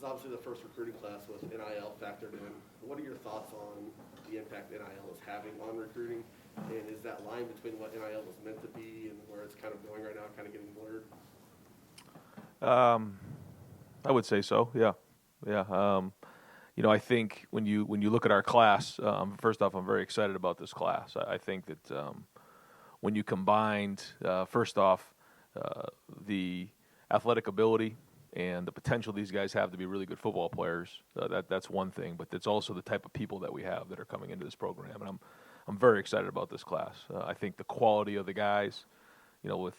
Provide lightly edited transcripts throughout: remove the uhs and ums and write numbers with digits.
is obviously the first recruiting class with NIL factored in. What are your thoughts on the impact NIL is having on recruiting? And is that line between what NIL was meant to be and where it's kind of going right now kind of getting blurred? I would say so. Yeah. I think when you look at our class, first off, I'm very excited about this class. I think that when you combined, first off, the athletic ability and the potential these guys have to be really good football players, that's one thing. But it's also the type of people that we have that are coming into this program, and I'm very excited about this class. I think the quality of the guys, with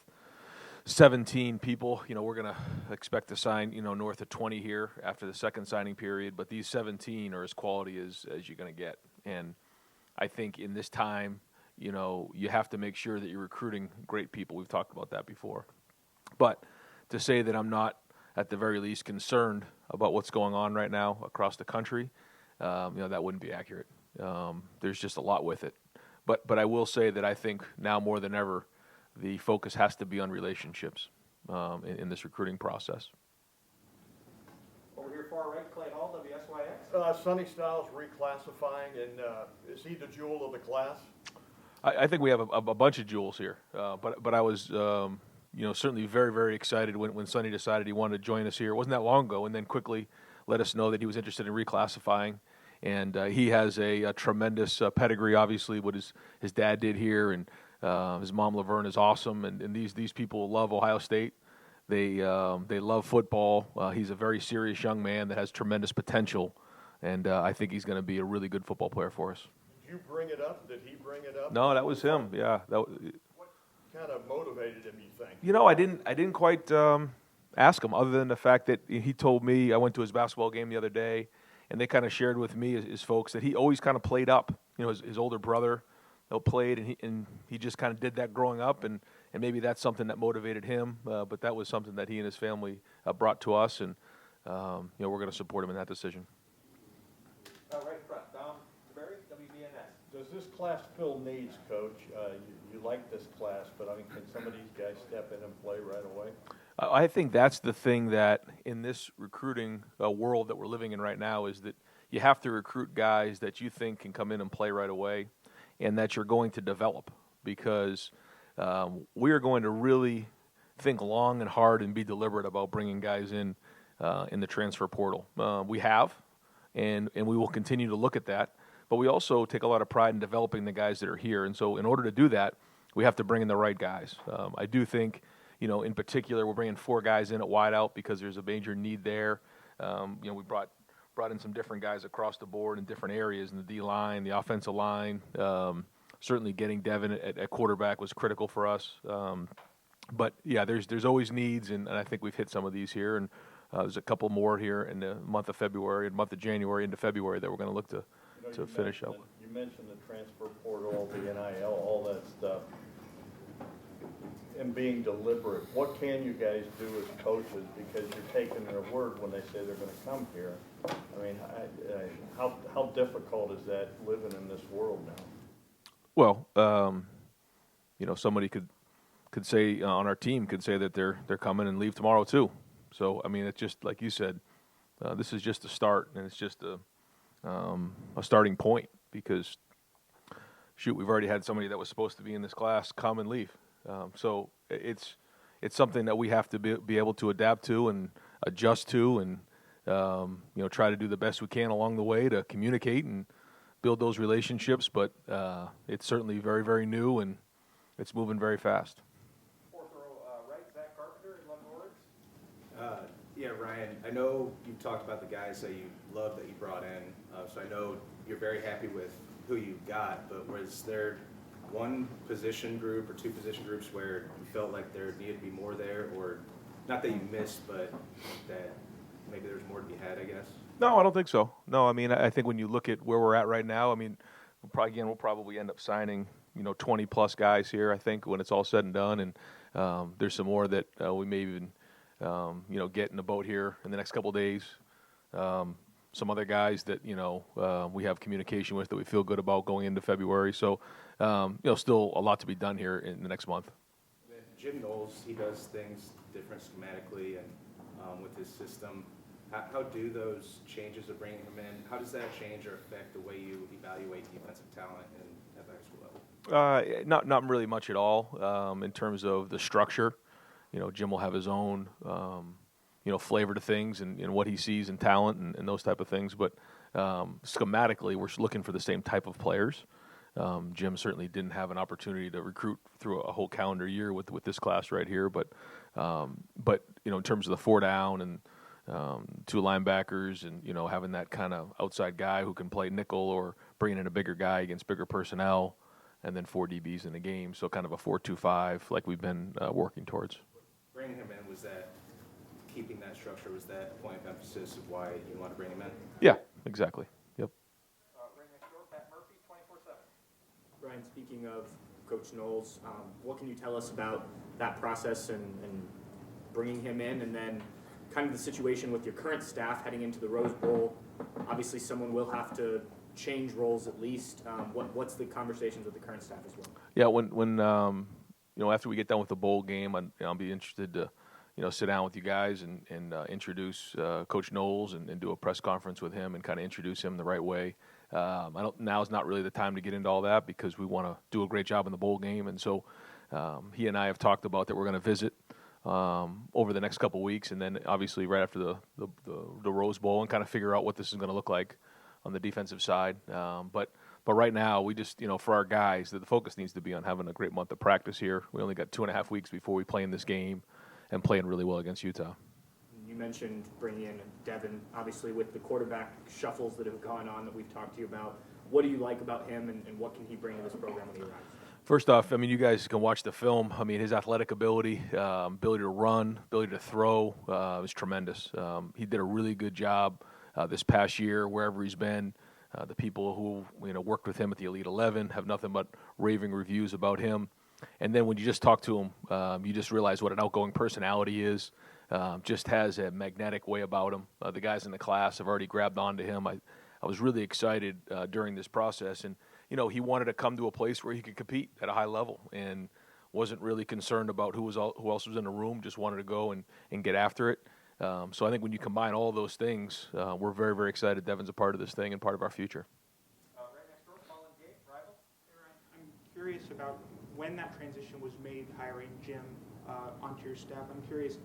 17 people, we're going to expect to sign, north of 20 here after the second signing period. But these 17 are as quality as you're going to get. And I think in this time, you have to make sure that you're recruiting great people. We've talked about that before. But to say that I'm not, at the very least, concerned about what's going on right now across the country, that wouldn't be accurate. There's just a lot with it. But I will say that I think now more than ever, the focus has to be on relationships in this recruiting process. Over here far right, Clay Hall, WSYX. Sonny Styles reclassifying, and is he the jewel of the class? I think we have a bunch of jewels here, but I was certainly very, very excited when Sonny decided he wanted to join us here. It wasn't that long ago, and then quickly let us know that he was interested in reclassifying. And he has a tremendous pedigree, obviously, what his dad did here, and his mom Laverne is awesome. And these people love Ohio State. They love football. He's a very serious young man that has tremendous potential, and I think he's going to be a really good football player for us. Did you bring it up? Did he bring it up? No, that was him. Yeah. What kind of motivated him, you think? I didn't quite ask him, other than the fact that he told me. I went to his basketball game the other day, and they kind of shared with me, his folks, that he always kind of played up. His older brother played, and he just kind of did that growing up, and maybe that's something that motivated him. But that was something that he and his family brought to us, and we're going to support him in that decision. Right in front, Dom DeBerry, WBNS. Does this class fill needs, Coach? You like this class, but can some of these guys step in and play right away? I think that's the thing that in this recruiting world that we're living in right now is that you have to recruit guys that you think can come in and play right away and that you're going to develop, because we are going to really think long and hard and be deliberate about bringing guys in the transfer portal. We have, and we will continue to look at that, but we also take a lot of pride in developing the guys that are here. And so in order to do that, we have to bring in the right guys. I do think, in particular, we're bringing 4 guys in at wideout because there's a major need there. We brought in some different guys across the board in different areas in the D-line, the offensive line. Certainly getting Devin at quarterback was critical for us. But, yeah, there's always needs, and I think we've hit some of these here. And there's a couple more here in the month of February, and month of January into February that we're going to look to finish up. You mentioned the transfer portal, the NIL, all that stuff. And being deliberate, what can you guys do as coaches, because you're taking their word when they say they're going to come here? How difficult is that living in this world now? Well, somebody could say on our team could say that they're coming and leave tomorrow too. So it's just like you said, this is just a start, and it's just a starting point, because we've already had somebody that was supposed to be in this class come and leave. So it's something that we have to be able to adapt to and adjust to, and try to do the best we can along the way to communicate and build those relationships. But it's certainly very, very new, and it's moving very fast. Fourth row right, Zach Carpenter, 11 words. Yeah, Ryan, I know you've talked about the guys that you love that you brought in, so I know you're very happy with who you got, but was there one position group or 2 position groups where you felt like there needed to be more there, or not that you missed, but that maybe there's more to be had, I guess? No, I don't think so. No, I think when you look at where we're at right now, we'll probably end up signing 20 plus guys here, I think, when it's all said and done, and there's some more that we may even get in the boat here in the next couple of days. Some other guys that we have communication with that we feel good about going into February. So still a lot to be done here in the next month. Jim Knowles, he does things different schematically and with his system. how do those changes of bringing him in, how does that change or affect the way you evaluate defensive talent at the high school level? Not really much at all in terms of the structure. Jim will have his own, flavor to things and what he sees in talent and those type of things. But schematically, we're looking for the same type of players. Jim certainly didn't have an opportunity to recruit through a whole calendar year with this class right here. But in terms of the 4 down and 2 linebackers and having that kind of outside guy who can play nickel or bringing in a bigger guy against bigger personnel, and then 4 DBs in the game, so kind of a 4-2-5 like we've been working towards. Bringing him in, was that keeping that structure? Was that a point of emphasis of why you want to bring him in? Yeah, exactly. Yep. Right next door, Pat Murphy, 24/7. Ryan, speaking of Coach Knowles, what can you tell us about that process and bringing him in, and then kind of the situation with your current staff heading into the Rose Bowl? Obviously, someone will have to change roles at least. What's the conversations with the current staff as well? Yeah, when after we get done with the bowl game, I'll be interested to sit down with you guys and introduce Coach Knowles and do a press conference with him and kind of introduce him the right way. Now's not really the time to get into all that because we want to do a great job in the bowl game, and so he and I have talked about that we're going to visit over the next couple weeks, and then obviously right after the Rose Bowl, and kind of figure out what this is going to look like on the defensive side. But right now, we just, for our guys, the focus needs to be on having a great month of practice here. We only got 2.5 weeks before we play in this game, and playing really well against Utah. You mentioned bringing in Devin, obviously with the quarterback shuffles that have gone on that we've talked to you about. What do you like about him, and what can he bring to this program when he arrives? First off, you guys can watch the film. His athletic ability, ability to run, ability to throw is tremendous. He did a really good job this past year wherever he's been. The people who worked with him at the Elite 11 have nothing but raving reviews about him. And then when you just talk to him, you just realize what an outgoing personality is. Just has a magnetic way about him. The guys in the class have already grabbed onto him. I was really excited during this process, and he wanted to come to a place where he could compete at a high level and wasn't really concerned about who else was in the room. Just wanted to go and get after it. So I think when you combine all of those things, we're very, very excited Devin's a part of this thing and part of our future. Right next door, Colin Gate, rival. Hey, Ryan, I'm curious about when that transition was made, hiring Jim onto your staff. I'm curious,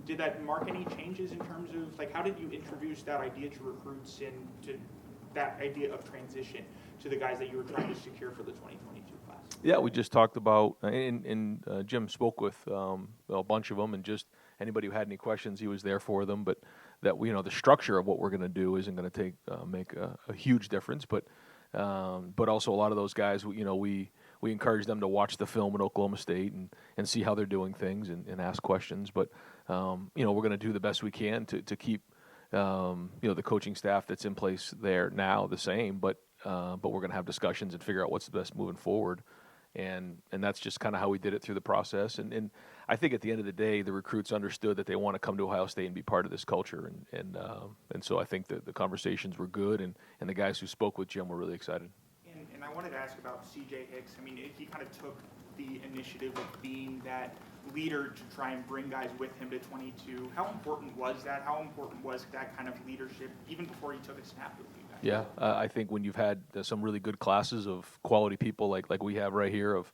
did that mark any changes in terms of, how did you introduce that idea to recruits and to that idea of transition to the guys that you were trying to secure for the 2022 class? Yeah, we just talked about, and Jim spoke with a bunch of them, and just anybody who had any questions, he was there for them. But that the structure of what we're going to do isn't going to make a huge difference. But also a lot of those guys, we encourage them to watch the film at Oklahoma State and see how they're doing things and ask questions. But we're going to do the best we can to keep the coaching staff that's in place there now the same. But we're going to have discussions and figure out what's the best moving forward. And that's just kind of how we did it through the process. And I think at the end of the day, the recruits understood that they want to come to Ohio State and be part of this culture. And so I think that the conversations were good, and the guys who spoke with Jim were really excited. And I wanted to ask about CJ Hicks. He kind of took the initiative of being that leader to try and bring guys with him to 22. How important was that? How important was that kind of leadership even before he took a snap with you guys? Yeah, I think when you've had some really good classes of quality people like we have right here of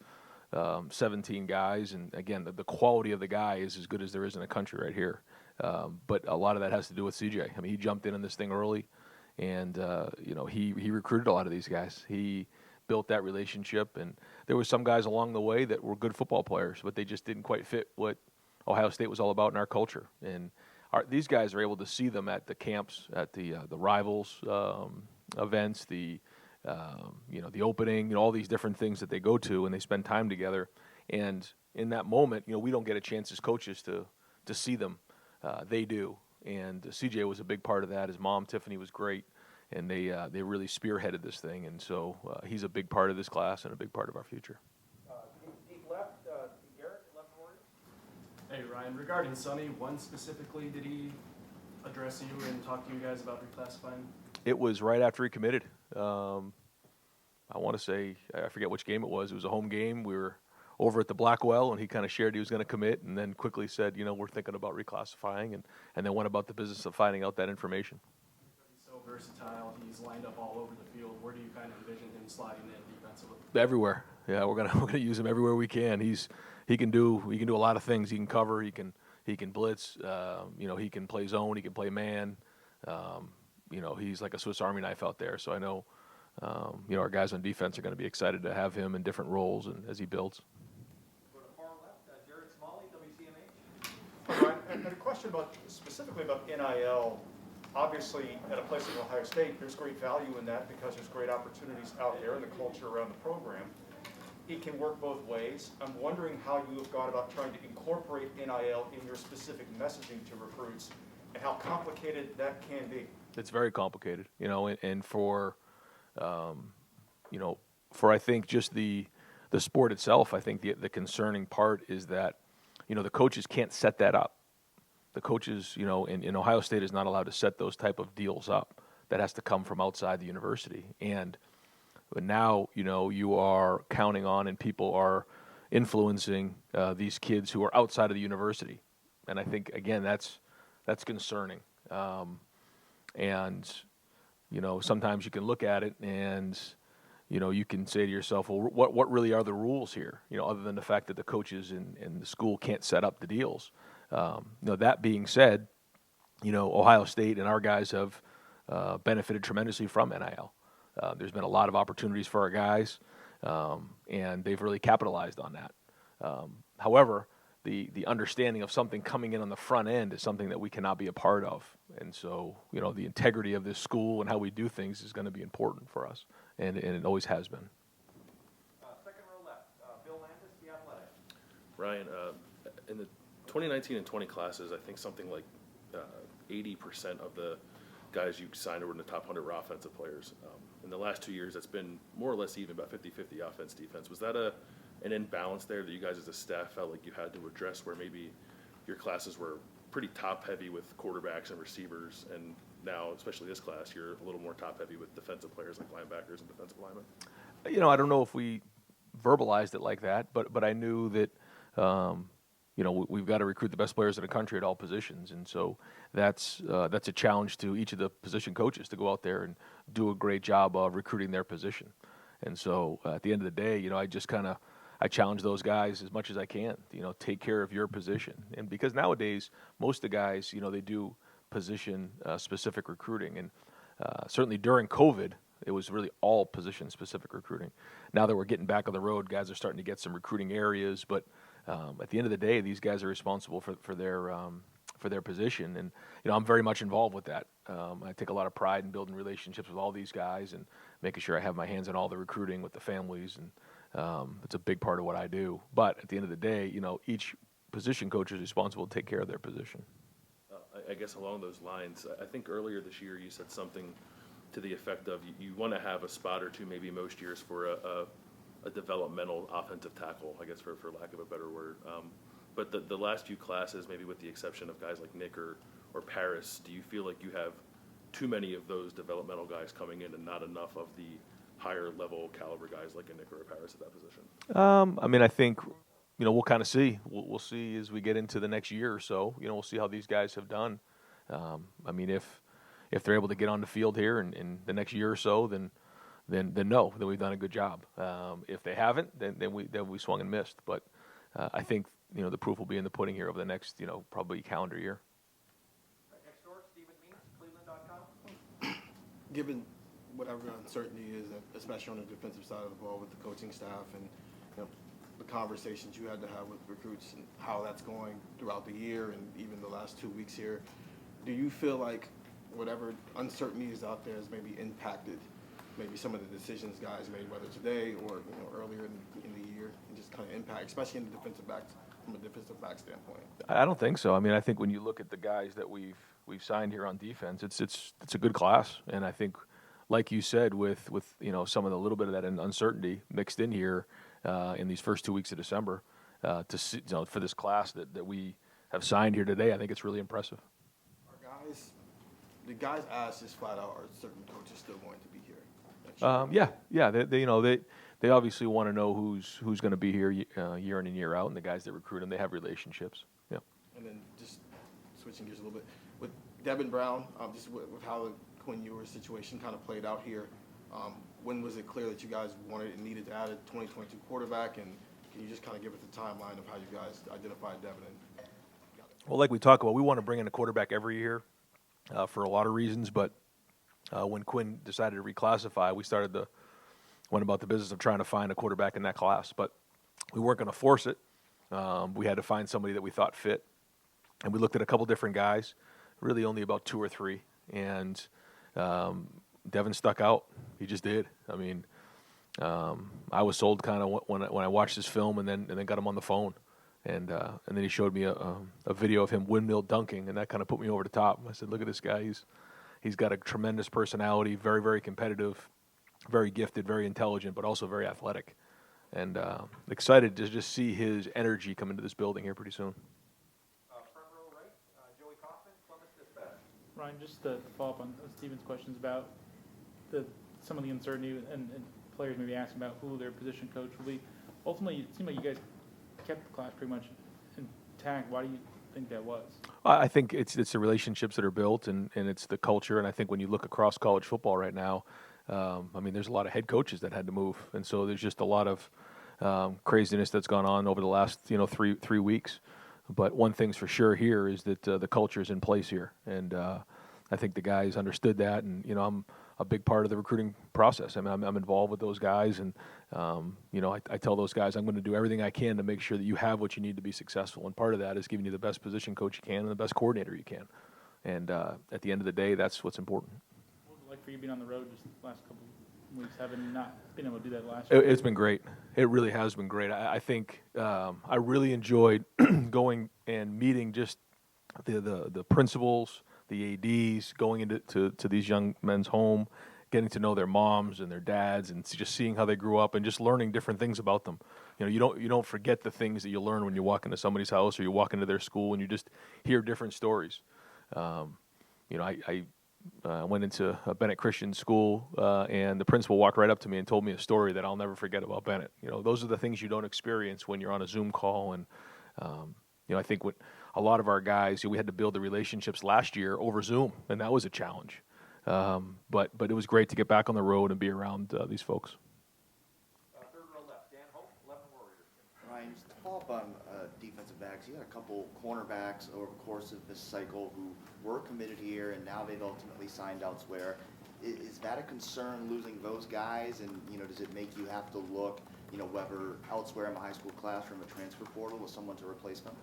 17 guys, and again, the quality of the guy is as good as there is in the country right here. But a lot of that has to do with CJ. He jumped in this thing early, and he recruited a lot of these guys. He built that relationship, and there were some guys along the way that were good football players, but they just didn't quite fit what Ohio State was all about in our culture. And these guys are able to see them at the camps, at the rivals events, the opening, all these different things that they go to, and they spend time together. And in that moment, we don't get a chance as coaches to see them. They do. And CJ was a big part of that. His mom, Tiffany, was great. And they really spearheaded this thing. And so he's a big part of this class and a big part of our future. Deep left, Garrett, 11 Warriors. Hey, Ryan, regarding Sonny, when specifically did he address you and talk to you guys about reclassifying? It was right after he committed. I want to say, I forget which game it was. It was a home game. We were over at the Blackwell, and he kind of shared he was going to commit, and then quickly said, we're thinking about reclassifying, and then went about the business of finding out that information. He's so versatile. He's lined up all over the field. Where do you kind of envision him sliding in defensively? Everywhere. Yeah, we're gonna use him everywhere we can. He can do a lot of things. He can cover. He can blitz. He can play zone. He can play man. He's like a Swiss Army knife out there. So I know, our guys on defense are going to be excited to have him in different roles and as he builds. Go to far left, Jared Smalley, WCMH. All right, and a question specifically about NIL. Obviously, at a place like Ohio State, there's great value in that because there's great opportunities out there and the culture around the program. It can work both ways. I'm wondering how you have gone about trying to incorporate NIL in your specific messaging to recruits and how complicated that can be. It's very complicated, and for, for I think just the sport itself, I think the concerning part is that, the coaches can't set that up. The coaches, in Ohio State is not allowed to set those type of deals up. That has to come from outside the university. But now, you are counting on and people are influencing these kids who are outside of the university. And I think, again, that's concerning. Sometimes you can look at it and, you can say to yourself, well, what really are the rules here? Other than the fact that the coaches in the school can't set up the deals. That being said, Ohio State and our guys have benefited tremendously from NIL. There's been a lot of opportunities for our guys, and they've really capitalized on that. However, the understanding of something coming in on the front end is something that we cannot be a part of. And so, the integrity of this school and how we do things is going to be important for us, and it always has been. Second row left, Bill Landis, The Athletic. Ryan, in the 2019 and 20 classes, I think something like 80% of the guys you signed were in the top 100 were offensive players. In the last 2 years, that's been more or less even, about 50-50 offense, defense. Was that an imbalance there that you guys as a staff felt like you had to address, where maybe your classes were pretty top-heavy with quarterbacks and receivers, and now, especially this class, you're a little more top-heavy with defensive players like linebackers and defensive linemen? I don't know if we verbalized it like that, but I knew that, we've got to recruit the best players in the country at all positions, and so that's a challenge to each of the position coaches to go out there and do a great job of recruiting their position. And so at the end of the day, I challenge those guys as much as I can. Take care of your position, and because nowadays most of the guys, they do position specific recruiting, and certainly during COVID, it was really all position specific recruiting. Now that we're getting back on the road, guys are starting to get some recruiting areas, but at the end of the day, these guys are responsible for their position, and I'm very much involved with that. I take a lot of pride in building relationships with all these guys and making sure I have my hands on all the recruiting with the families, and it's a big part of what I do. But at the end of the day, each position coach is responsible to take care of their position. I guess along those lines, I think earlier this year you said something to the effect of you want to have a spot or two, maybe most years, for a developmental offensive tackle, I guess, for lack of a better word. But the last few classes, maybe with the exception of guys like Nick or Paris, do you feel like you have too many of those developmental guys coming in and not enough of the higher level caliber guys like a Nick or a Paris at that position? I think, we'll kind of see. We'll see as we get into the next year or so. We'll see how these guys have done. If they're able to get on the field here in the next year or so, then we've done a good job. If they haven't, then we swung and missed. But I think the proof will be in the pudding here over the next probably calendar year. Right next door, Stephen Means, Cleveland.com. Given whatever uncertainty is, especially on the defensive side of the ball with the coaching staff and the conversations you had to have with recruits and how that's going throughout the year and even the last 2 weeks here, do you feel like whatever uncertainty is out there has maybe impacted maybe some of the decisions guys made, whether today or earlier in the year, and just kind of impact, especially in the defensive backs, from a defensive back standpoint? I don't think so. I think when you look at the guys that we've signed here on defense, it's a good class, and I think, like you said, with some of the little bit of that uncertainty mixed in here in these first 2 weeks of December, to see, for this class that we have signed here today, I think it's really impressive. The guys asked just flat out, are certain coaches still going to be here? Yeah. they obviously want to know who's going to be here year in and year out, and the guys that recruit them, they have relationships. Yeah. And then just switching gears a little bit, with Devin Brown, just with how the Quinn Ewers situation kind of played out here, when was it clear that you guys wanted and needed to add a 2022 quarterback? And can you just kind of give us the timeline of how you guys identified Devin? Well, like we talk about, we want to bring in a quarterback every year for a lot of reasons, but when Quinn decided to reclassify, we went about the business of trying to find a quarterback in that class, but we weren't going to force it. We had to find somebody that we thought fit, and we looked at a couple different guys, really only about 2 or 3, and Devin stuck out. He just did. I mean, I was sold kind of when I watched his film, and then got him on the phone, and then he showed me a video of him windmill dunking, and that kind of put me over the top. I said, "Look at this guy. He's got a tremendous personality, very, very competitive, very gifted, very intelligent, but also very athletic." And excited to just see his energy come into this building here pretty soon. Front row right, Joey Kaufman, Columbus Dispatch. Ryan, just to follow up on Steven's questions about some of the uncertainty and players maybe asking about who their position coach will be. Ultimately, it seemed like you guys kept the class pretty much intact. Why do you think that was? I think it's the relationships that are built, and it's the culture. And I think when you look across college football right now, I mean, there's a lot of head coaches that had to move, and so there's just a lot of craziness that's gone on over the last 3 weeks. But one thing's for sure here is that the culture is in place here, and I think the guys understood that. And I'm a big part of the recruiting process. I mean, I'm involved with those guys, and I tell those guys I'm going to do everything I can to make sure that you have what you need to be successful. And part of that is giving you the best position coach you can and the best coordinator you can. And at the end of the day, that's what's important. What was it like for you being on the road just the last couple of weeks, having not been able to do that last year? It's been great. It really has been great. I think I really enjoyed going and meeting just the principals, the ADs, going into to these young men's home, getting to know their moms and their dads, and just seeing how they grew up, and just learning different things about them. You don't forget the things that you learn when you walk into somebody's house or you walk into their school, and you just hear different stories. I went into a Bennett Christian school, and the principal walked right up to me and told me a story that I'll never forget about Bennett. Those are the things you don't experience when you're on a Zoom call. And I think what a lot of our guys, we had to build the relationships last year over Zoom, and that was a challenge. But it was great to get back on the road and be around these folks. Third row left, Dan Hope, 11 Warriors. Ryan, just to follow up on defensive backs, you had a couple cornerbacks over the course of this cycle who were committed here, and now they've ultimately signed elsewhere. Is that a concern, losing those guys? And does it make you have to look, whether elsewhere in the high school classroom, a transfer portal, with someone to replace them?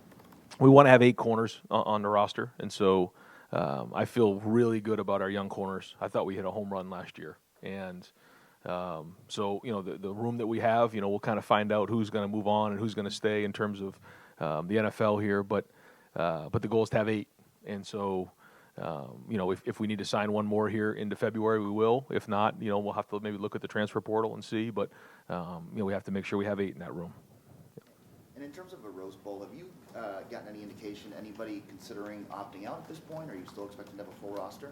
We want to have 8 corners on the roster, and so I feel really good about our young corners. I thought we hit a home run last year, and so the room that we have, we'll kind of find out who's going to move on and who's going to stay in terms of the NFL here. But the goal is to have 8, and so if we need to sign one more here into February, we will. If not, we'll have to maybe look at the transfer portal and see. But we have to make sure we have 8 in that room. And in terms of a Rose Bowl, have you gotten any indication, anybody considering opting out at this point, or are you still expecting to have a full roster?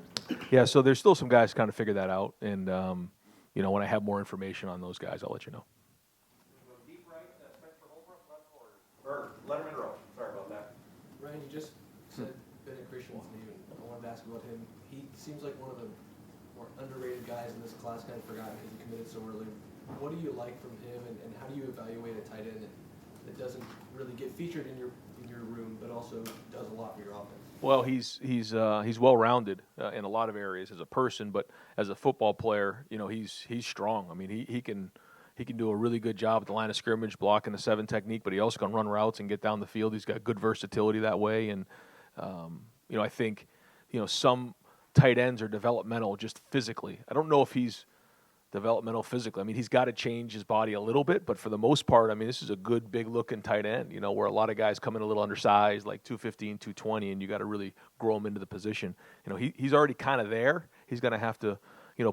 Yeah, so there's still some guys kind of figure that out, and when I have more information on those guys, I'll let you know. Deep right, Spencer Holbrook, left Warriors. Or Letterman row, sorry about that. Ryan, you just said Bennett Christian's name, and I wanted to ask about him. He seems like one of the more underrated guys in this class, kind of forgotten because he committed so early. What do you like from him, and how do you evaluate a tight end that doesn't really get featured in your room, but also does a lot for your offense? Well, he's well-rounded in a lot of areas as a person, but as a football player, he's strong. I mean, he can do a really good job at the line of scrimmage, blocking the 7 technique, but he also can run routes and get down the field. He's got good versatility that way, and I think some tight ends are developmental just physically. I don't know if he's developmental physically. I mean, he's got to change his body a little bit, but for the most part, I mean, this is a good, big-looking tight end, where a lot of guys come in a little undersized, like 215, 220, and you got to really grow him into the position. He's already kind of there. He's going to have to,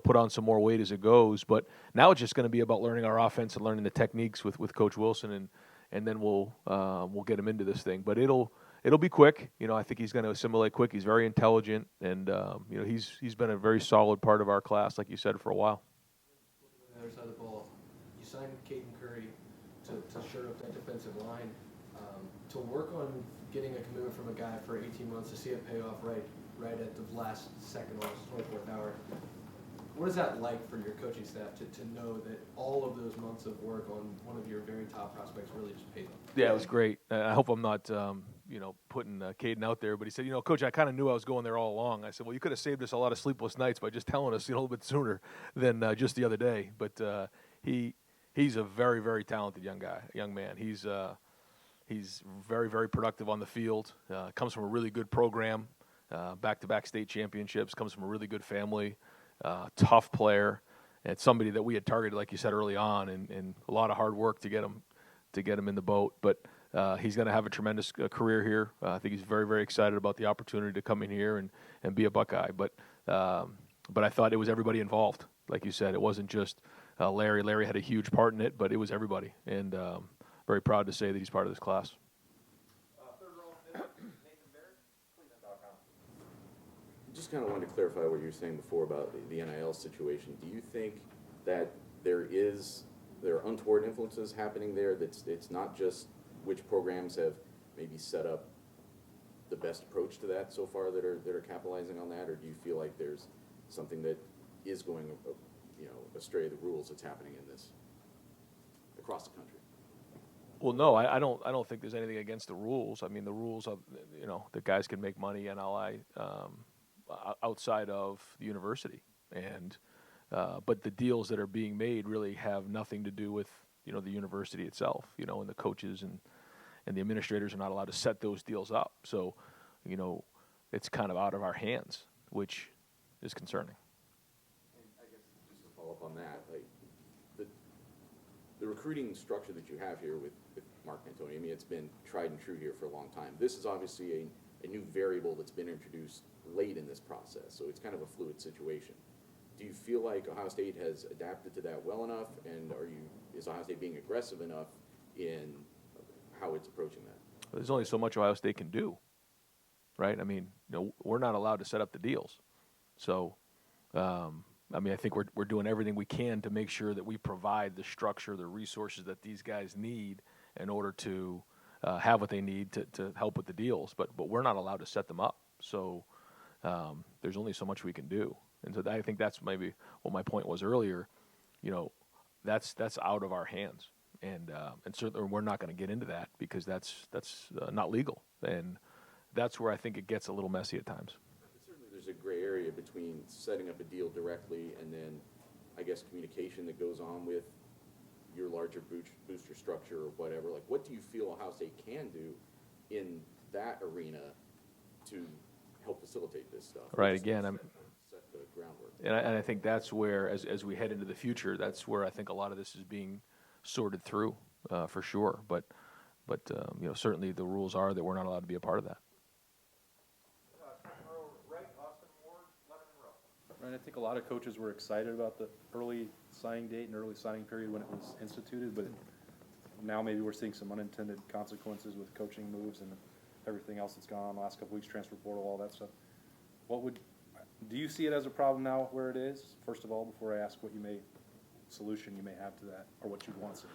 put on some more weight as it goes, but now it's just going to be about learning our offense and learning the techniques with Coach Wilson, and then we'll get him into this thing. But it'll be quick. I think he's going to assimilate quick. He's very intelligent, and he's been a very solid part of our class, like you said, for a while. The other side of the ball, you signed Caden Curry to shirt up that defensive line. To work on getting a commitment from a guy for 18 months, to see it pay off right at the last second, almost 24th hour. What is that like for your coaching staff to know that all of those months of work on one of your very top prospects really just paid off? Yeah, it was great. I hope I'm not, putting Caden out there, but he said, Coach, I kind of knew I was going there all along. I said, well, you could have saved us a lot of sleepless nights by just telling us, a little bit sooner than just the other day. But he's a very, very talented young man. He's very, very productive on the field. Comes from a really good program, back-to-back state championships. Comes from a really good family, tough player, and somebody that we had targeted, like you said early on, and a lot of hard work to get him in the boat. But he's going to have a tremendous career here. I think he's very, very excited about the opportunity to come in here and be a Buckeye. But I thought it was everybody involved. Like you said, it wasn't just Larry. Larry had a huge part in it, but it was everybody. And very proud to say that he's part of this class. Third row, Nathan Barrett, Cleveland.com. Just kind of wanted to clarify what you were saying before about the NIL situation. Do you think that there are untoward influences happening there? It's not just which programs have maybe set up the best approach to that so far that are capitalizing on that, or do you feel like there's something that is going astray the rules that's happening in this across the country? Well, no, I don't think there's anything against the rules. I mean, the rules of, that guys can make money NLI outside of the university, and but the deals that are being made really have nothing to do with the university itself. And the coaches and the administrators are not allowed to set those deals up. So, it's kind of out of our hands, which is concerning. And I guess just to follow up on that, like the recruiting structure that you have here with Mark Antoni, I mean, it's been tried and true here for a long time. This is obviously a new variable that's been introduced late in this process, so it's kind of a fluid situation. Do you feel like Ohio State has adapted to that well enough, and is Ohio State being aggressive enough in how it's approaching that? There's only so much Ohio State can do, right? I mean, we're not allowed to set up the deals. So, I think we're doing everything we can to make sure that we provide the structure, the resources that these guys need in order to have what they need to help with the deals. But we're not allowed to set them up. So there's only so much we can do. And so I think that's maybe what my point was earlier. That's out of our hands. And certainly we're not going to get into that because that's not legal. And that's where I think it gets a little messy at times. Certainly there's a gray area between setting up a deal directly and then, I guess, communication that goes on with your larger booster structure or whatever. Like, what do you feel Ohio State can do in that arena to help facilitate this stuff? Right, again, set the groundwork. And I think that's where, as we head into the future, that's where I think a lot of this is being sorted through, for sure. But certainly the rules are that we're not allowed to be a part of that. Second row, right, Austin Ward, Letterman row. Right, I think a lot of coaches were excited about the early signing date and early signing period when it was instituted, but now maybe we're seeing some unintended consequences with coaching moves and everything else that's gone on the last couple weeks, transfer portal, all that stuff. Do you see it as a problem now where it is, first of all, before I ask what solution you may have to that, or what you'd want to see?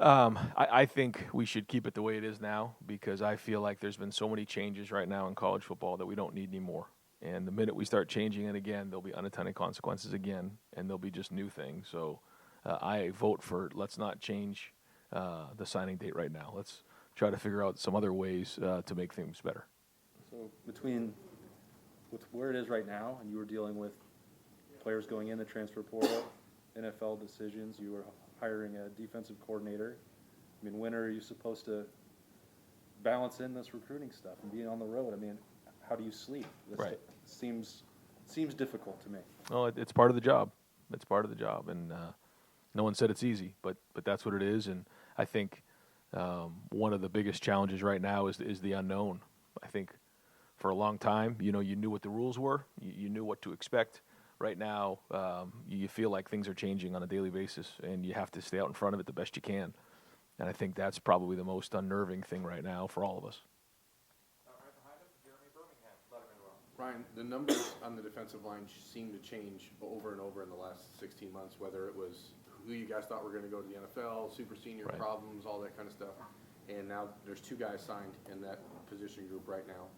I think we should keep it the way it is now because I feel like there's been so many changes right now in college football that we don't need any more. And the minute we start changing it again, there'll be unintended consequences again, and there'll be just new things. So I vote for let's not change the signing date right now. Let's try to figure out some other ways to make things better. So with where it is right now, and you were dealing with players going in the transfer portal, NFL decisions, you were hiring a defensive coordinator. I mean, when are you supposed to balance in this recruiting stuff and being on the road? I mean, how do you sleep? Right. Seems difficult to me. No, it's part of the job. It's part of the job, and no one said it's easy, but that's what it is. And I think one of the biggest challenges right now is the unknown. I think for a long time, you knew what the rules were, you knew what to expect. Right now, you feel like things are changing on a daily basis, and you have to stay out in front of it the best you can. And I think that's probably the most unnerving thing right now for all of us. Right behind him, Jeremy Birmingham, Letterman row. Ryan, the numbers on the defensive line seem to change over and over in the last 16 months, whether it was who you guys thought were going to go to the NFL, super senior Right. problems, all that kind of stuff. And now there's 2 guys signed in that position group right now.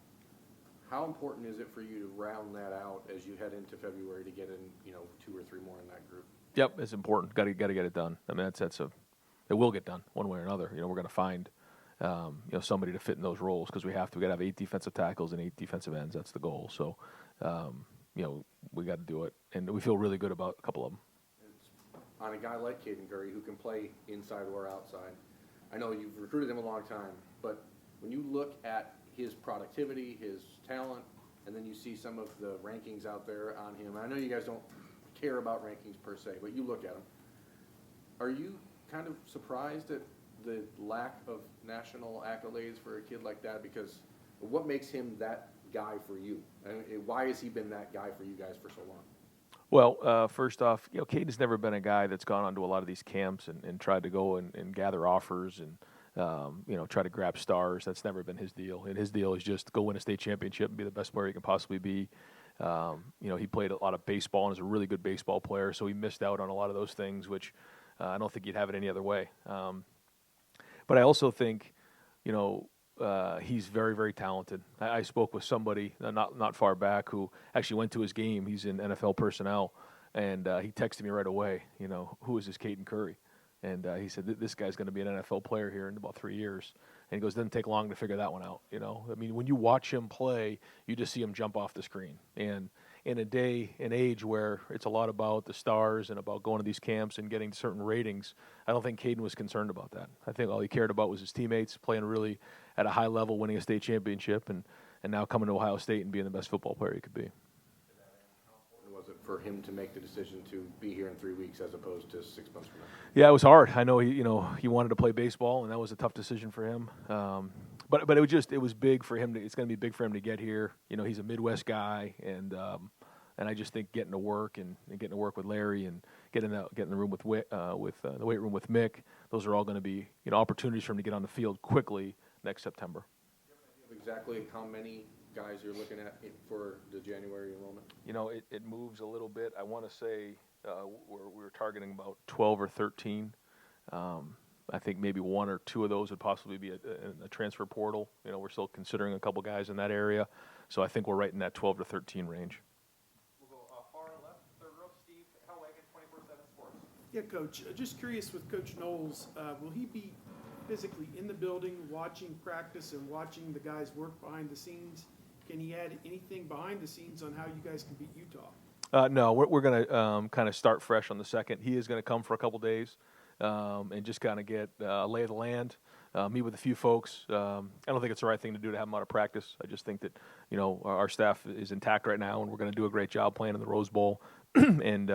How important is it for you to round that out as you head into February to get in, 2 or 3 more in that group? Yep, it's important. Got to get it done. I mean, it will get done one way or another. We're going to find somebody to fit in those roles because we got to have 8 defensive tackles and 8 defensive ends. That's the goal. So, we got to do it, and we feel really good about a couple of them. It's on a guy like Caden Curry who can play inside or outside. I know you've recruited him a long time, but when you look at his productivity, his talent, and then you see some of the rankings out there on him, I know you guys don't care about rankings per se, but you look at them. Are you kind of surprised at the lack of national accolades for a kid like that? Because what makes him that guy for you? And why has he been that guy for you guys for so long? Well, first off, Caden's never been a guy that's gone onto a lot of these camps and tried to go and gather offers and try to grab stars. That's never been his deal. And his deal is just go win a state championship and be the best player he can possibly be. He played a lot of baseball and is a really good baseball player, so he missed out on a lot of those things, which I don't think you'd have it any other way. But I also think, he's very, very talented. I spoke with somebody not far back who actually went to his game. He's in NFL personnel, and he texted me right away, who is this Caden Curry? And he said, this guy's going to be an NFL player here in about 3 years. And he goes, doesn't take long to figure that one out, I mean, when you watch him play, you just see him jump off the screen. And in a day and age where it's a lot about the stars and about going to these camps and getting certain ratings, I don't think Caden was concerned about that. I think all he cared about was his teammates, playing really at a high level, winning a state championship, and now coming to Ohio State and being the best football player he could be. Was it for him to make the decision to be here in 3 weeks as opposed to 6 months from now? Yeah, it was hard. I know he wanted to play baseball, and that was a tough decision for him. But it was big for him. It's going to be big for him to get here. He's a Midwest guy, and I just think getting to work and getting to work with Larry and getting in the room with the weight room with Mick, those are all going to be opportunities for him to get on the field quickly next September. Exactly how many guys you're looking at for the January enrollment? It moves a little bit. I want to say we're targeting about 12 or 13. I think maybe 1 or 2 of those would possibly be a transfer portal. We're still considering a couple guys in that area. So I think we're right in that 12 to 13 range. We'll go far left, third row, Steve Hellwagon, 24/7 Sports. Yeah, Coach. Just curious with Coach Knowles, will he be physically in the building, watching practice and watching the guys work behind the scenes? Can he add anything behind the scenes on how you guys can beat Utah? No, we're going to kind of start fresh on the second. He is going to come for a couple days and just kind of get a lay of the land, meet with a few folks. I don't think it's the right thing to do to have him out of practice. I just think that, our staff is intact right now, and we're going to do a great job playing in the Rose Bowl. And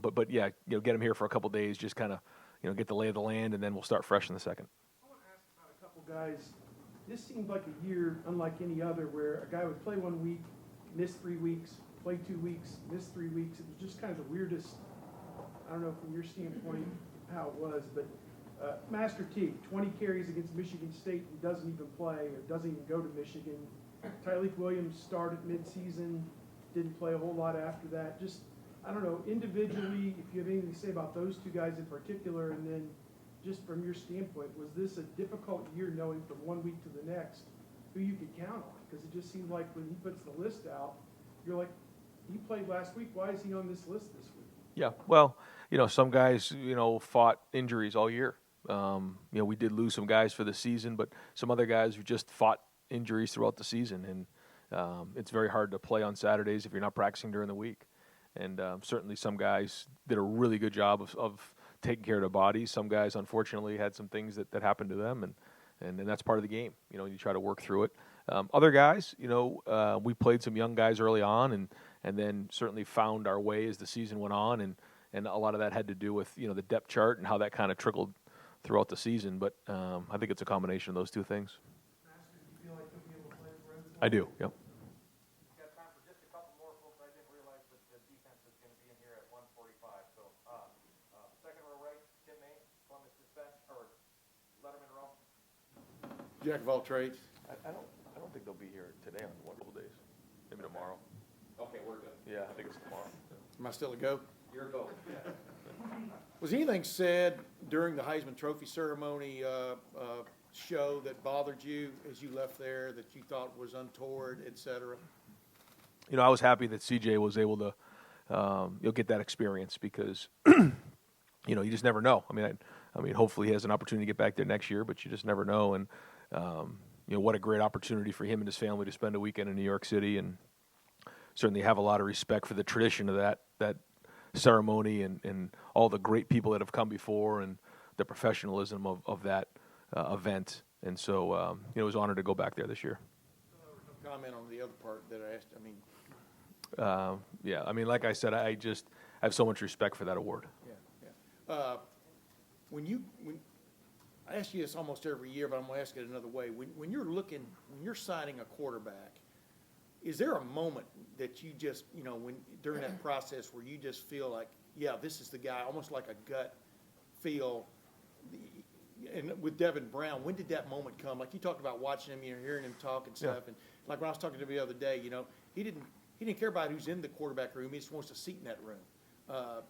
but yeah, get him here for a couple days, just kind of, get the lay of the land, and then we'll start fresh in the second. I want to ask about a couple guys. This seemed like a year unlike any other where a guy would play 1 week, miss 3 weeks, play 2 weeks, miss 3 weeks. It was just kind of the weirdest, I don't know from your standpoint how it was, but Master T, 20 carries against Michigan State and doesn't even play or doesn't even go to Michigan. Tyleek Williams started midseason, didn't play a whole lot after that. Just, I don't know, individually, if you have anything to say about those 2 guys in particular, and then just from your standpoint, was this a difficult year knowing from 1 week to the next who you could count on? Because it just seemed like when he puts the list out, you're like, he played last week, why is he on this list this week? Yeah, well, some guys, fought injuries all year. We did lose some guys for the season, but some other guys who just fought injuries throughout the season. And it's very hard to play on Saturdays if you're not practicing during the week. And certainly some guys did a really good job of taking care of their bodies. Some guys, unfortunately, had some things that happened to them, and that's part of the game. You try to work through it. Other guys, we played some young guys early on, and then certainly found our way as the season went on, and a lot of that had to do with the depth chart and how that kind of trickled throughout the season. But I think it's a combination of those 2 things. Master, do you feel like he'll be able to play for us? I do. Yep. We've got time for just a couple more, folks. I didn't realize that the defense is going to be in here at 1:45. So second row right, Tim May, Columbus Dispatch, or Letterman row. Jack of all trades. I don't think they'll be here today on one couple days. Maybe tomorrow. Okay, we're good. Yeah, I think it's tomorrow. Am I still a go? You're a go. Was anything said during the Heisman Trophy ceremony show that bothered you as you left there, that you thought was untoward, et cetera? You know, I was happy that CJ was able to get that experience because you know, you just never know. I mean, hopefully he has an opportunity to get back there next year, but you just never know. And you know, what a great opportunity for him and his family to spend a weekend in New York City, and certainly have a lot of respect for the tradition of that ceremony and all the great people that have come before and the professionalism of that event. And so, you know, I was honored to go back there this year. Comment on the other part that I asked. I mean, yeah, I mean, like I said, I have so much respect for that award. yeah. When I ask you this almost every year, but I'm gonna ask it another way. When you're signing a quarterback, is there a moment that you just, you know, during that process where you just feel like, yeah, this is the guy, almost like a gut feel? And with Devin Brown, when did that moment come? Like you talked about watching him, you know, hearing him talk and stuff, and like when I was talking to him the other day, you know, he didn't care about who's in the quarterback room. He just wants a seat in that room.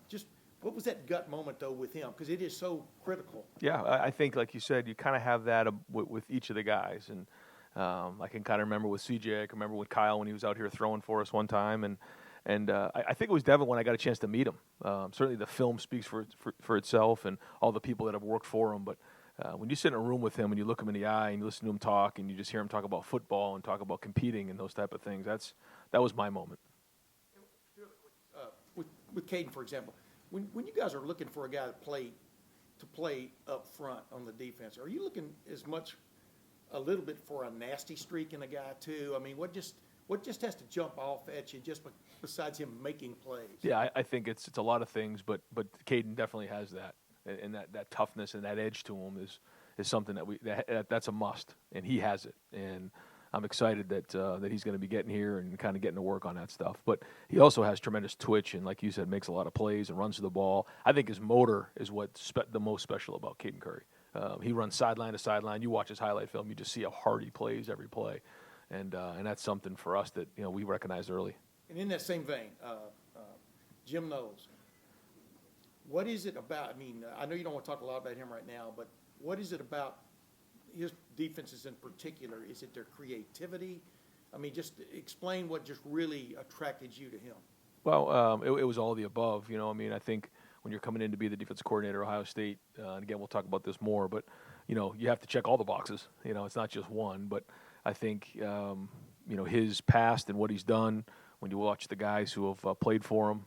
Just what was that gut moment though with him? Because it is so critical. Yeah, I think like you said, you kind of have that with each of the guys, and I can kind of remember with CJ. I can remember with Kyle when he was out here throwing for us one time, and I think it was Devin when I got a chance to meet him. Certainly the film speaks for itself, and all the people that have worked for him, but. When you sit in a room with him and you look him in the eye and you listen to him talk and you just hear him talk about football and talk about competing and those type of things, that was my moment. With Caden, for example, when you guys are looking for a guy to play up front on the defense, are you looking as much a little bit for a nasty streak in a guy too? I mean, what just has to jump off at you just besides him making plays? Yeah, I think it's a lot of things, but Caden definitely has that. And that toughness and that edge to him is something that's a must, and he has it. And I'm excited that he's going to be getting here and kind of getting to work on that stuff. But he also has tremendous twitch, and like you said, makes a lot of plays and runs to the ball. I think his motor is what's the most special about Caden Curry. He runs sideline to sideline. You watch his highlight film, you just see how hard he plays every play, and that's something for us that we recognized early. And in that same vein, Jim Knowles. What is it about? I mean, I know you don't want to talk a lot about him right now, but what is it about his defenses in particular? Is it their creativity? I mean, just explain what just really attracted you to him. Well, it was all of the above. I mean, I think when you're coming in to be the defensive coordinator at Ohio State, and again, we'll talk about this more, but, you have to check all the boxes. It's not just one. But I think, his past and what he's done, when you watch the guys who have played for him,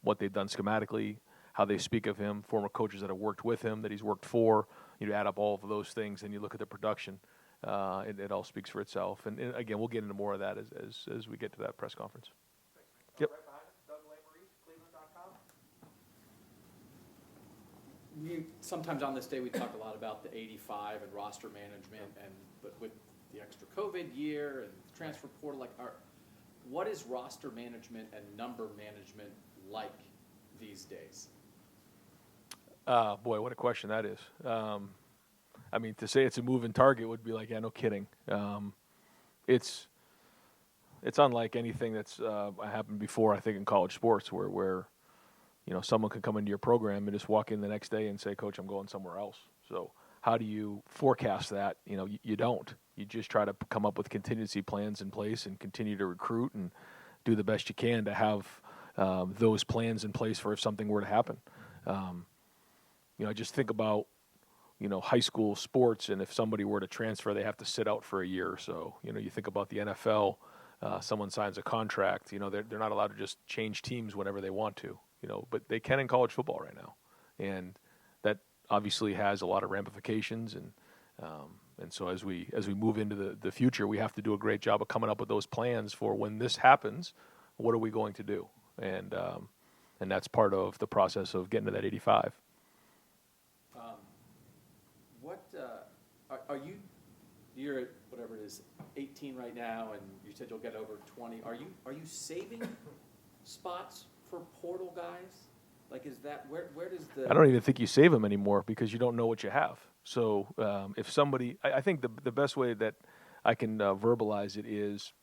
what they've done schematically, how they speak of him, former coaches that have worked with him, that he's worked for. You add up all of those things, and you look at the production. It all speaks for itself. And again, we'll get into more of that as we get to that press conference. Yep. Sometimes on this day we talk a lot about the 85 and roster management, but with the extra COVID year and transfer portal, what is roster management and number management like these days? Boy, what a question that is. I mean, to say it's a moving target would be like, yeah, no kidding. It's unlike anything that's happened before, I think, in college sports where someone can come into your program and just walk in the next day and say, Coach, I'm going somewhere else. So how do you forecast that? You don't. You just try to come up with contingency plans in place and continue to recruit and do the best you can to have those plans in place for if something were to happen. I just think about, high school sports, and if somebody were to transfer, they have to sit out for a year or so. You think about the NFL, someone signs a contract, they're not allowed to just change teams whenever they want to, but they can in college football right now. And that obviously has a lot of ramifications. And so as we move into the future, we have to do a great job of coming up with those plans for when this happens, what are we going to do? And that's part of the process of getting to that 85. You're at whatever it is, 18 right now, and you said you'll get over 20. Are you saving spots for portal guys? Is that where does the? I don't even think you save them anymore because you don't know what you have. So if somebody, I think the best way that I can verbalize it is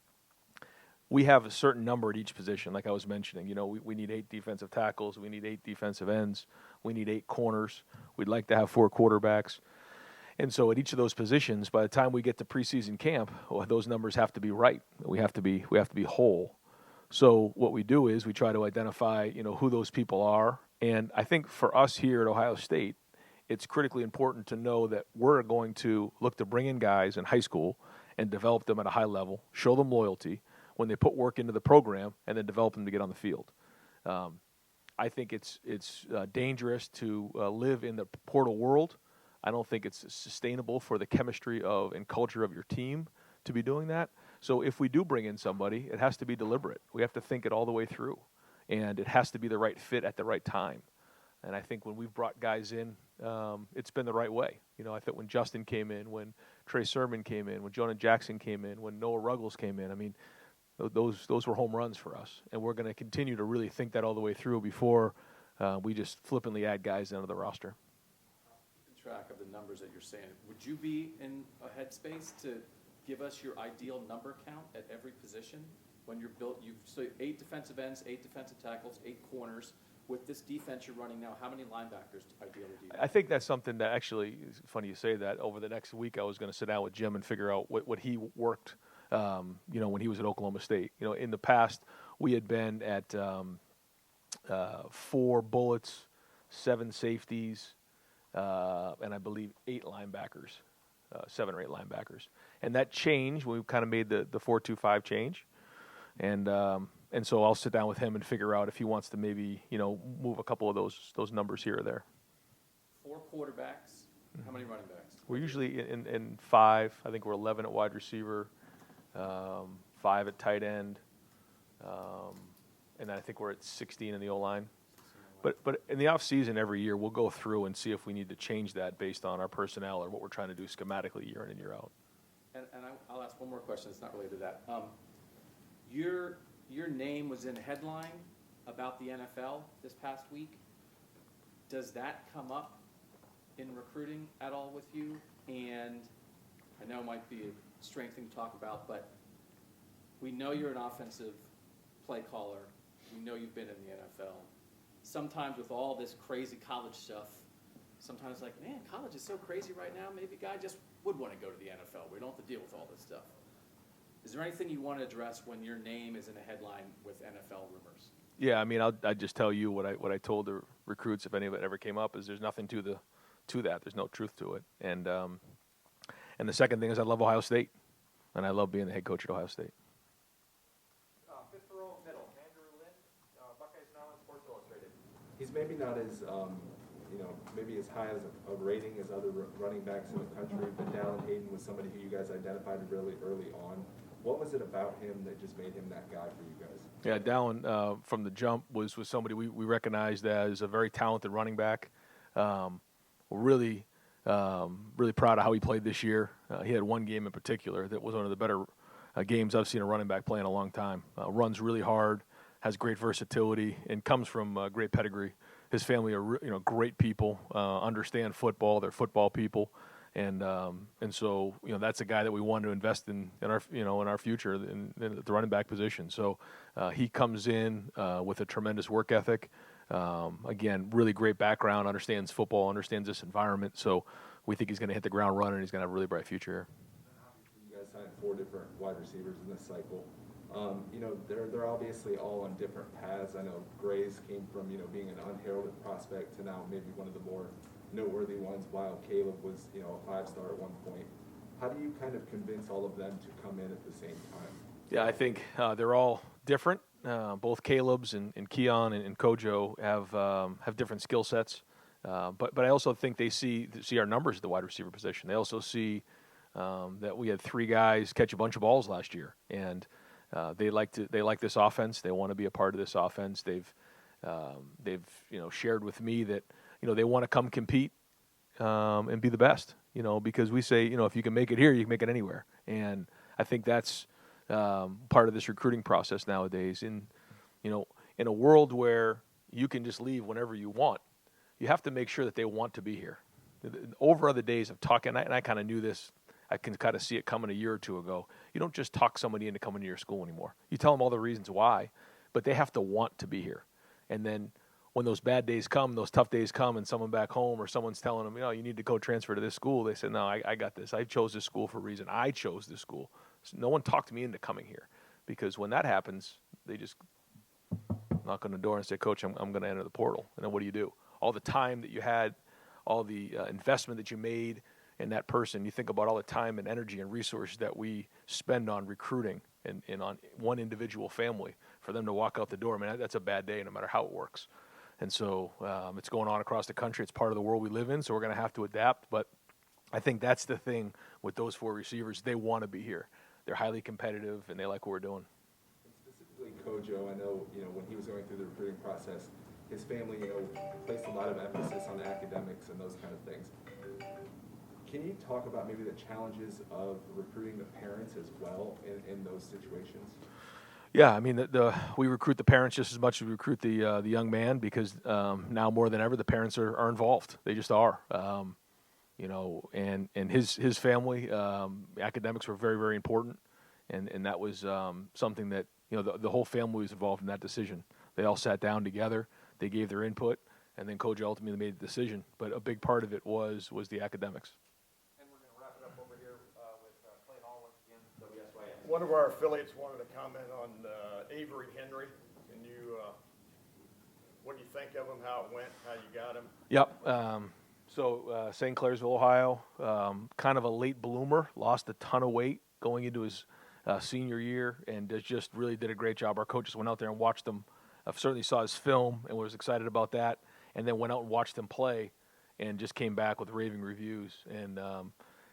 we have a certain number at each position, like I was mentioning. You know, we need 8 defensive tackles, we need 8 defensive ends, we need 8 corners. We'd like to have 4 quarterbacks. And so at each of those positions, by the time we get to preseason camp, those numbers have to be right. We have to be whole. So what we do is we try to identify, you know, who those people are. And I think for us here at Ohio State, it's critically important to know that we're going to look to bring in guys in high school and develop them at a high level, show them loyalty when they put work into the program, and then develop them to get on the field. I think it's dangerous to live in the portal world. I don't think it's sustainable for the chemistry of and culture of your team to be doing that. So if we do bring in somebody, it has to be deliberate. We have to think it all the way through, and it has to be the right fit at the right time. And I think when we've brought guys in, it's been the right way. You know, I think when Justin came in, when Trey Sermon came in, when Jonah Jackson came in, when Noah Ruggles came in, I mean, those were home runs for us. And we're going to continue to really think that all the way through before we just flippantly add guys into the roster. Keeping track of the numbers that you're saying, would you be in a headspace to give us your ideal number count at every position when you're built? You say 8 defensive ends, 8 defensive tackles, 8 corners. With this defense you're running now, how many linebackers ideally do you have? I think that's something that actually, it's funny you say that. Over the next week, I was going to sit down with Jim and figure out what he worked, you know, when he was at Oklahoma State. You know, in the past, we had been at 4 bullets, 7 safeties, and I believe 8 linebackers, 7 or 8 linebackers. And that changed when we kind of made the 4-2-5 change. And so I'll sit down with him and figure out if he wants to maybe, you know, move a couple of those numbers here or there. 4 quarterbacks. How many running backs? We're usually in 5. I think we're 11 at wide receiver, 5 at tight end, and I think we're at 16 in the O-line. But in the off season every year, we'll go through and see if we need to change that based on our personnel or what we're trying to do schematically year in and year out. And I'll ask one more question that's not related to that. Your name was in a headline about the NFL this past week. Does that come up in recruiting at all with you? And I know it might be a strange thing to talk about, but we know you're an offensive play caller. We know you've been in the NFL. Sometimes with all this crazy college stuff, sometimes like, man, college is so crazy right now, maybe a guy just would want to go to the NFL. We don't have to deal with all this stuff. Is there anything you want to address when your name is in a headline with NFL rumors? Yeah, I mean, I'd just tell you what I told the recruits if any of it ever came up is there's nothing to that. There's no truth to it. And the second thing is I love Ohio State, and I love being the head coach at Ohio State. 5th row middle, Andrew Lynn, Buckeyes Now and Sports Illustrated. He's maybe not as, maybe as high as a rating as other running backs in the country, but Dallan Hayden was somebody who you guys identified really early on. What was it about him that just made him that guy for you guys? Yeah, Dallan from the jump was somebody we recognized as a very talented running back. We're really proud of how he played this year. He had one game in particular that was one of the better games I've seen a running back play in a long time. Runs really hard, has great versatility, and comes from great pedigree. His family are great people, understand football. They're football people. And so that's a guy that we want to invest in our future in the running back position. So he comes in with a tremendous work ethic. Again, really great background, understands football, understands this environment. So we think he's going to hit the ground running. And he's going to have a really bright future here. You guys signed 4 different wide receivers in this cycle. They're obviously all on different paths. I know Gray's came from being an unheralded prospect to now maybe one of the more noteworthy ones, while Caleb was, a 5-star at one point. How do you kind of convince all of them to come in at the same time? Yeah, I think they're all different. Both Caleb's and Keon and Kojo have different skill sets. But I also think they see our numbers at the wide receiver position. They also see that we had 3 guys catch a bunch of balls last year, and they like this offense. They want to be a part of this offense. They've shared with me that they want to come compete and be the best, because we say, if you can make it here, you can make it anywhere. And I think that's part of this recruiting process nowadays. In a world where you can just leave whenever you want, you have to make sure that they want to be here. Over other days of talking, and I kind of knew this. I can kind of see it coming a year or two ago. You don't just talk somebody into coming to your school anymore. You tell them all the reasons why, but they have to want to be here. And then when those bad days come, those tough days come, and someone back home or someone's telling them, you need to go transfer to this school, they say, no, I got this. I chose this school for a reason. I chose this school. So no one talked me into coming here. Because when that happens, they just knock on the door and say, Coach, I'm going to enter the portal. And then what do? All the time that you had, all the investment that you made in that person, you think about all the time and energy and resources that we spend on recruiting and on one individual family, for them to walk out the door, man, that's a bad day no matter how it works. And so it's going on across the country. It's part of the world we live in, so we're going to have to adapt. But I think that's the thing with those 4 receivers. They want to be here. They're highly competitive, and they like what we're doing. And specifically Kojo, I know, when he was going through the recruiting process, his family, placed a lot of emphasis on academics and those kind of things. Can you talk about maybe the challenges of recruiting the parents as well in those situations? Yeah, I mean, we recruit the parents just as much as we recruit the young man, because now more than ever the parents are involved. They just are. And his family, academics were very, very important, and that was something that the whole family was involved in that decision. They all sat down together, they gave their input, and then Coach ultimately made the decision. But a big part of it was the academics. And we're going to wrap it up over here with Clay Hall once again, WSYS. One of our affiliates wanted to comment on Avery Henry. Can you, what do you think of him, how it went, how you got him? Yep. So St. Clairsville, Ohio, kind of a late bloomer, lost a ton of weight going into his senior year, and just really did a great job. Our coaches went out there and watched him. Certainly saw his film and was excited about that, and then went out and watched him play, and just came back with raving reviews. And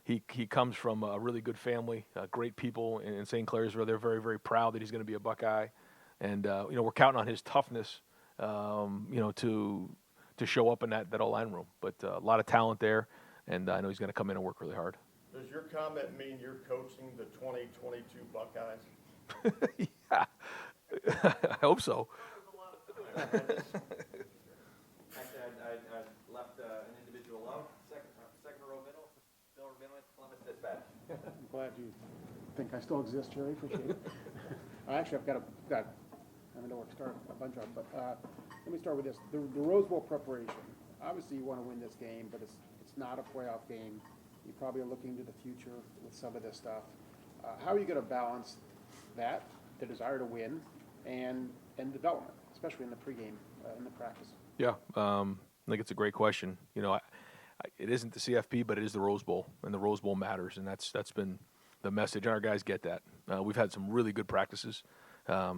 he comes from a really good family, great people in St. Clairsville. They're very, very proud that he's going to be a Buckeye, and we're counting on his toughness, to show up in that O-line room. But a lot of talent there, and I know he's going to come in and work really hard. Does your comment mean you're coaching the 2022 Buckeyes? Yeah, I hope so. Actually, I left an individual alone. Second row middle, Bill Bennett, Columbus Dispatch. I'm glad you think I still exist, Jerry. Appreciate it. Actually, I've got I don't know where to start a bunch of them, but let me start with this. The Rose Bowl preparation. Obviously, you want to win this game, but it's not a playoff game. You probably are looking to the future with some of this stuff. How are you going to balance that, the desire to win, and development, especially in the pregame, in the practice? Yeah, I think it's a great question. It isn't the CFP, but it is the Rose Bowl, and the Rose Bowl matters, and that's been the message, and our guys get that. We've had some really good practices. I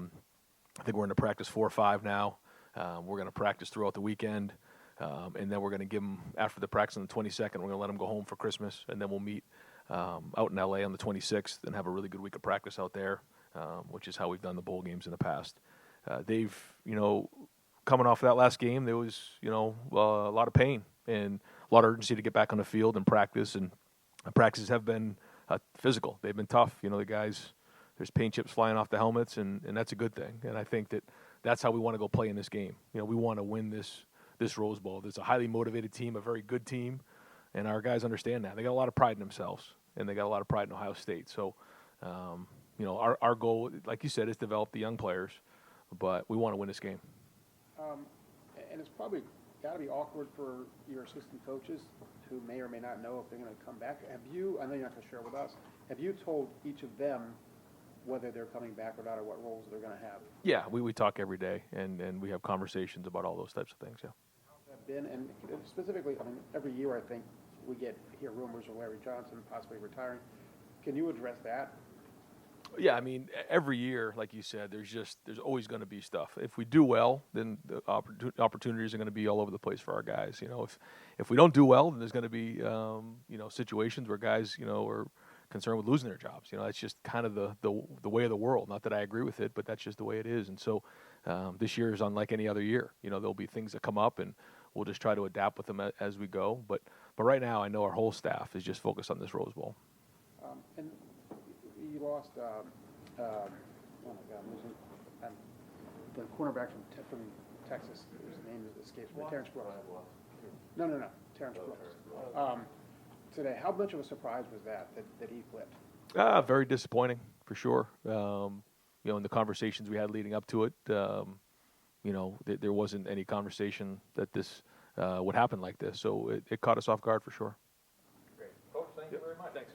think we're into practice 4 or 5 now. We're going to practice throughout the weekend, and then we're going to give them, after the practice on the 22nd, we're going to let them go home for Christmas, and then we'll meet out in L.A. on the 26th and have a really good week of practice out there, which is how we've done the bowl games in the past. They've, coming off of that last game, there was, a lot of pain and a lot of urgency to get back on the field and practice, and practices have been physical. They've been tough. The guys, there's paint chips flying off the helmets, and that's a good thing. And I think that's how we want to go play in this game. We want to win this Rose Bowl. There's a highly motivated team, a very good team, and our guys understand that. They got a lot of pride in themselves, and they got a lot of pride in Ohio State. So, our goal, like you said, is to develop the young players, but we want to win this game. And it's probably got to be awkward for your assistant coaches who may or may not know if they're going to come back. I know you're not going to share with us, have you told each of them whether they're coming back or not, or what roles they're going to have? Yeah, we talk every day, and we have conversations about all those types of things, yeah. How's that been? And specifically, every year I think we hear rumors of Larry Johnson possibly retiring. Can you address that? Yeah, every year, like you said, there's always going to be stuff. If we do well, then the opportunities are going to be all over the place for our guys. If we don't do well, then there's going to be situations where guys are concerned with losing their jobs. That's just kind of the way of the world. Not that I agree with it, but that's just the way it is. And so this year is unlike any other year. There'll be things that come up, and we'll just try to adapt with them as we go. But right now, I know our whole staff is just focused on this Rose Bowl. And you lost, oh my God, I'm losing, the cornerback from Texas, whose name escapes me, Terrence Brooks. No, Terrence Brooks. today. How much of a surprise was that he flipped? Very disappointing, for sure. In the conversations we had leading up to it, there wasn't any conversation that this would happen like this. So it caught us off guard for sure. Great. Coach, thank you very much. Thanks.